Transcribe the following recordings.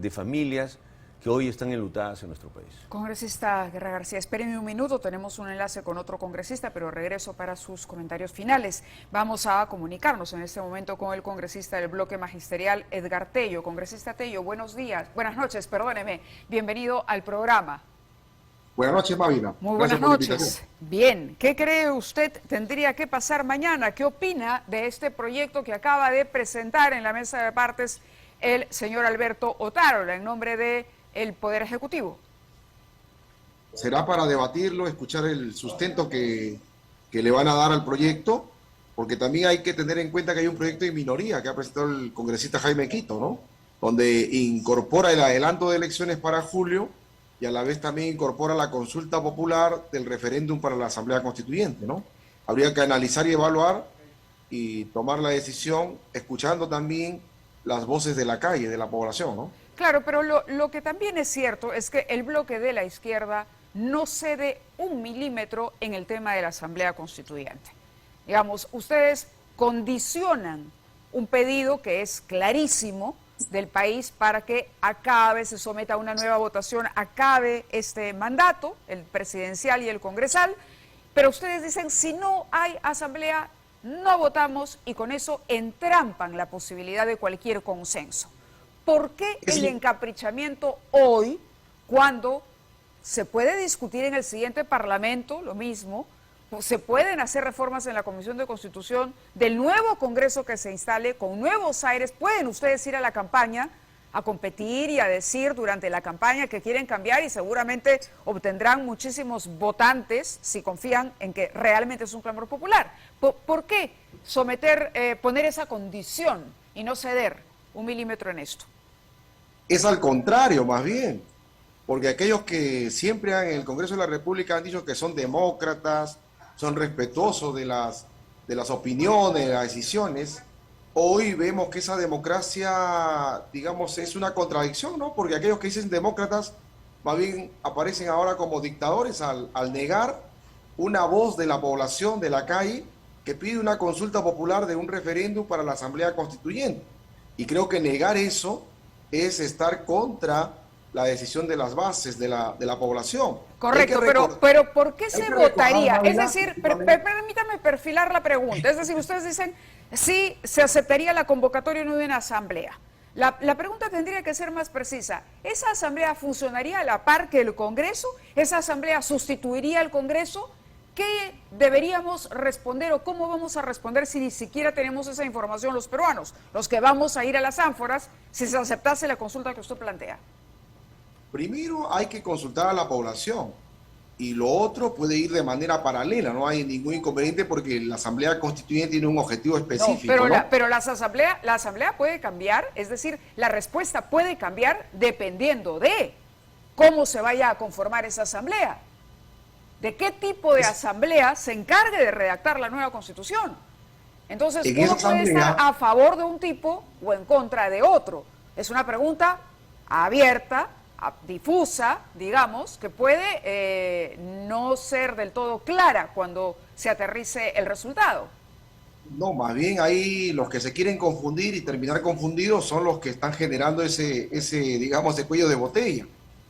de familias que hoy están enlutadas en nuestro país. Congresista Guerra García, espérenme un minuto, tenemos un enlace con otro congresista, pero regreso para sus comentarios finales. Vamos a comunicarnos en este momento con el congresista del bloque magisterial, Edgar Tello. Congresista Tello, buenos días, buenas noches, perdóneme, bienvenido al programa. Buenas noches, Mavina. Muy buenas noches. Bien, ¿qué cree usted tendría que pasar mañana? ¿Qué opina de este proyecto que acaba de presentar en la mesa de partes el señor Alberto Otárola en nombre del Poder Ejecutivo? Será para debatirlo, escuchar el sustento que le van a dar al proyecto, porque también hay que tener en cuenta que hay un proyecto de minoría que ha presentado el congresista Jaime Quito, ¿no? Donde incorpora el adelanto de elecciones para julio y a la vez también incorpora la consulta popular del referéndum para la Asamblea Constituyente, ¿no? Habría que analizar y evaluar y tomar la decisión escuchando también las voces de la calle, de la población, ¿no? Claro, pero lo que también es cierto es que el bloque de la izquierda no cede un milímetro en el tema de la Asamblea Constituyente. Digamos, ustedes condicionan un pedido que es clarísimo del país para que acabe, se someta a una nueva votación, acabe este mandato, el presidencial y el congresal, pero ustedes dicen, si no hay asamblea, no votamos, y con eso entrampan la posibilidad de cualquier consenso. ¿Por qué el encaprichamiento hoy, cuando se puede discutir en el siguiente Parlamento lo mismo? Se pueden hacer reformas en la Comisión de Constitución del nuevo Congreso que se instale con nuevos aires. Pueden ustedes ir a la campaña a competir y a decir durante la campaña que quieren cambiar y seguramente obtendrán muchísimos votantes si confían en que realmente es un clamor popular. ¿Por qué poner esa condición y no ceder un milímetro en esto? Es al contrario, más bien, porque aquellos que siempre en el Congreso de la República han dicho que son demócratas, son respetuosos de las opiniones, de las decisiones, hoy vemos que esa democracia, digamos, es una contradicción, ¿no? Porque aquellos que dicen demócratas, más bien aparecen ahora como dictadores al negar una voz de la población de la calle que pide una consulta popular de un referéndum para la Asamblea Constituyente. Y creo que negar eso es estar contra la decisión de las bases de la población. Correcto, pero ¿por qué se votaría? Es decir, permítame perfilar la pregunta. Es decir, ustedes dicen, sí, se aceptaría la convocatoria de una asamblea. La pregunta tendría que ser más precisa. ¿Esa asamblea funcionaría a la par que el Congreso? ¿Esa asamblea sustituiría al Congreso? ¿Qué deberíamos responder o cómo vamos a responder si ni siquiera tenemos esa información los peruanos, los que vamos a ir a las ánforas, si se aceptase la consulta que usted plantea? Primero hay que consultar a la población y lo otro puede ir de manera paralela, no hay ningún inconveniente porque la Asamblea Constituyente tiene un objetivo específico. Pero la asamblea puede cambiar, es decir, la respuesta puede cambiar dependiendo de cómo se vaya a conformar esa asamblea, de qué tipo de asamblea se encargue de redactar la nueva Constitución. Entonces, uno puede estar a favor de un tipo o en contra de otro. Es una pregunta abierta, difusa, digamos, que puede no ser del todo clara cuando se aterrice el resultado. No, más bien ahí los que se quieren confundir y terminar confundidos son los que están generando ese digamos, ese cuello de botella.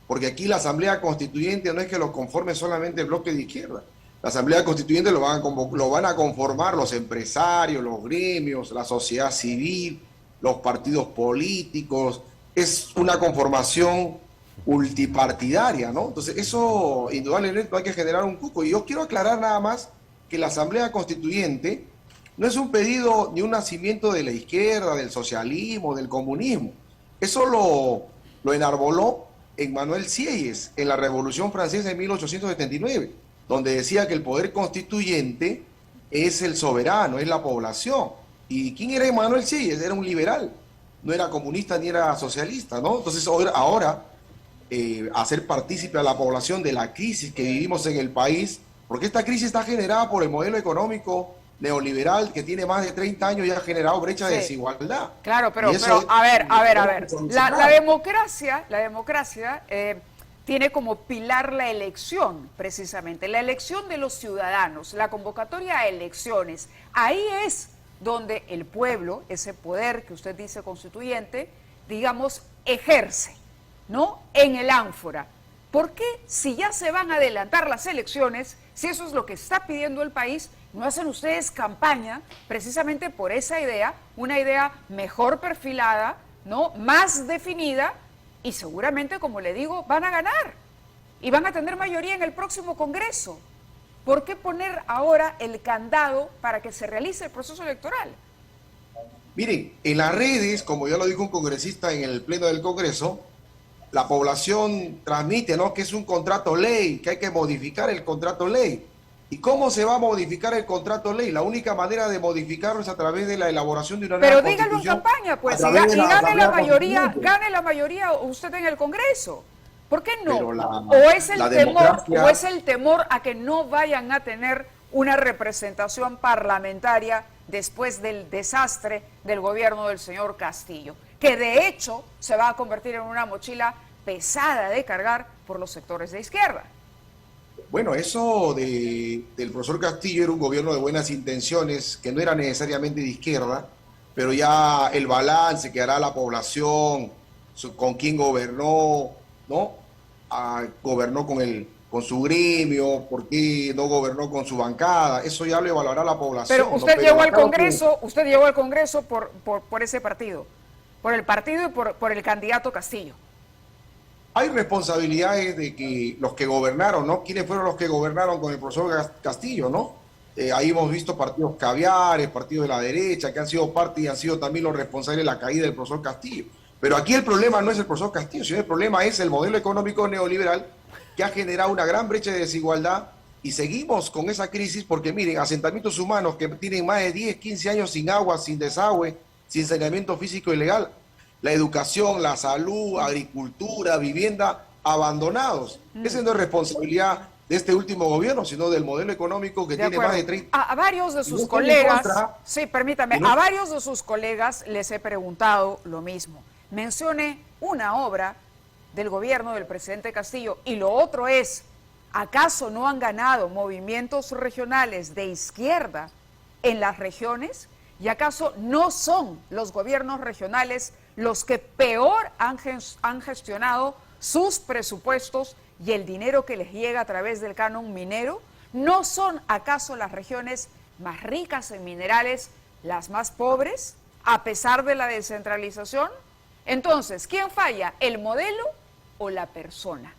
Porque aquí la Asamblea Constituyente no es que lo conforme solamente el bloque de izquierda. La Asamblea Constituyente lo van a conformar los empresarios, los gremios, la sociedad civil, los partidos políticos. Es una conformación multipartidaria, ¿no? Entonces eso indudablemente hay que generar un cuco. Y yo quiero aclarar nada más que la Asamblea Constituyente no es un pedido ni un nacimiento de la izquierda, del socialismo, del comunismo. Eso lo enarboló Emmanuel Sieyès en la Revolución Francesa de 1879, donde decía que el poder constituyente es el soberano, es la población. ¿Y quién era Emmanuel Sieyès? Era un liberal, no era comunista ni era socialista, ¿no? Entonces ahora hacer partícipe a la población de la crisis que vivimos en el país, porque esta crisis está generada por el modelo económico neoliberal que tiene más de 30 años y ha generado brecha de desigualdad. Claro, pero a ver. La democracia tiene como pilar la elección, precisamente, la elección de los ciudadanos, la convocatoria a elecciones. Ahí es donde el pueblo, ese poder que usted dice constituyente, digamos, ejerce. ¿no?, en el ánfora. ¿Por qué, si ya se van a adelantar las elecciones, si eso es lo que está pidiendo el país, no hacen ustedes campaña precisamente por esa idea, una idea mejor perfilada, ¿no?, más definida, y seguramente, como le digo, van a ganar y van a tener mayoría en el próximo Congreso? ¿Por qué poner ahora el candado para que se realice el proceso electoral? Miren, en las redes, como ya lo dijo un congresista en el Pleno del Congreso, la población transmite, ¿no?, que es un contrato ley, que hay que modificar el contrato ley. ¿Y cómo se va a modificar el contrato ley? La única manera de modificarlo es a través de la elaboración de una nueva Pero dígalo en constitución. campaña, pues, y través de gane la mayoría usted en el Congreso. ¿Por qué no? Pero ¿O es el temor a que no vayan a tener una representación parlamentaria después del desastre del gobierno del señor Castillo, que de hecho se va a convertir en una mochila pesada de cargar por los sectores de izquierda? Bueno, eso del profesor Castillo era un gobierno de buenas intenciones, que no era necesariamente de izquierda, pero ya el balance que hará la población, con quién gobernó, ¿no? Gobernó con su gremio, por qué no gobernó con su bancada, eso ya lo evaluará la población. Pero usted llegó al Congreso, por ese partido, por el partido y por el candidato Castillo. Hay responsabilidades de que los que gobernaron, ¿no? ¿Quiénes fueron los que gobernaron con el profesor Castillo, no? Ahí hemos visto partidos caviares, partidos de la derecha, que han sido parte y han sido también los responsables de la caída del profesor Castillo. Pero aquí el problema no es el profesor Castillo, sino el problema es el modelo económico neoliberal que ha generado una gran brecha de desigualdad, y seguimos con esa crisis porque, miren, asentamientos humanos que tienen más de 10, 15 años sin agua, sin desagüe, sin saneamiento físico y legal, la educación, la salud, agricultura, vivienda, abandonados. Esa no es responsabilidad de este último gobierno, sino del modelo económico que tiene más de 30. A varios de sus colegas, sí, permítame, a varios de sus colegas les he preguntado lo mismo. Mencione una obra del gobierno del presidente Castillo, y lo otro es, ¿acaso no han ganado movimientos regionales de izquierda en las regiones? ¿Y acaso no son los gobiernos regionales los que peor han gestionado sus presupuestos y el dinero que les llega a través del canon minero? ¿No son acaso las regiones más ricas en minerales las más pobres, a pesar de la descentralización? Entonces, ¿quién falla, el modelo o la persona?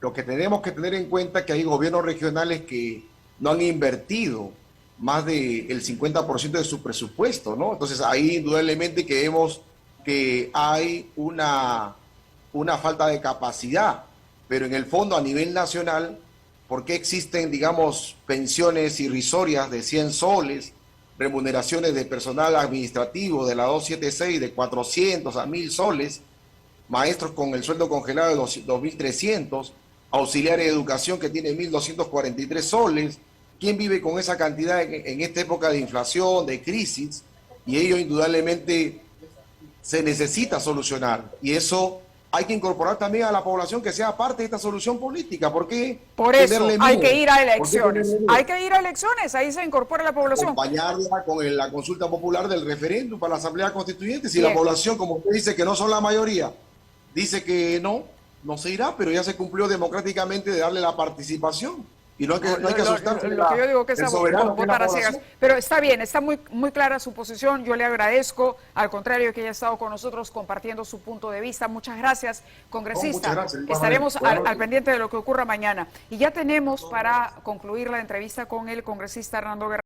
Lo que tenemos que tener en cuenta es que hay gobiernos regionales que no han invertido más del 50% de su presupuesto, ¿no? Entonces ahí indudablemente que vemos que hay una falta de capacidad, pero en el fondo a nivel nacional, ¿por qué existen, digamos, pensiones irrisorias de 100 soles, remuneraciones de personal administrativo de la 276 de 400 a 1.000 soles, maestros con el sueldo congelado de 2.300, auxiliares de educación que tienen 1.243 soles? ¿Quién vive con esa cantidad en esta época de inflación, de crisis? Y ello indudablemente se necesita solucionar. Y eso hay que incorporar también a la población que sea parte de esta solución política. ¿Por qué? Por eso hay que ir a elecciones. Hay que ir a elecciones, ahí se incorpora la población. Acompañarla con la consulta popular del referéndum para la Asamblea Constituyente. Si la población, como usted dice, que no son la mayoría, dice que no se irá, pero ya se cumplió democráticamente de darle la participación. Y no hay que asustarse. Lo que yo digo que es votar a ciegas. Pero está bien, está muy clara su posición. Yo le agradezco, al contrario, que haya estado con nosotros compartiendo su punto de vista. Muchas gracias, congresista. Muchas gracias. Estaremos al pendiente de lo que ocurra mañana. Y ya tenemos para concluir la entrevista con el congresista Hernando Guerrero.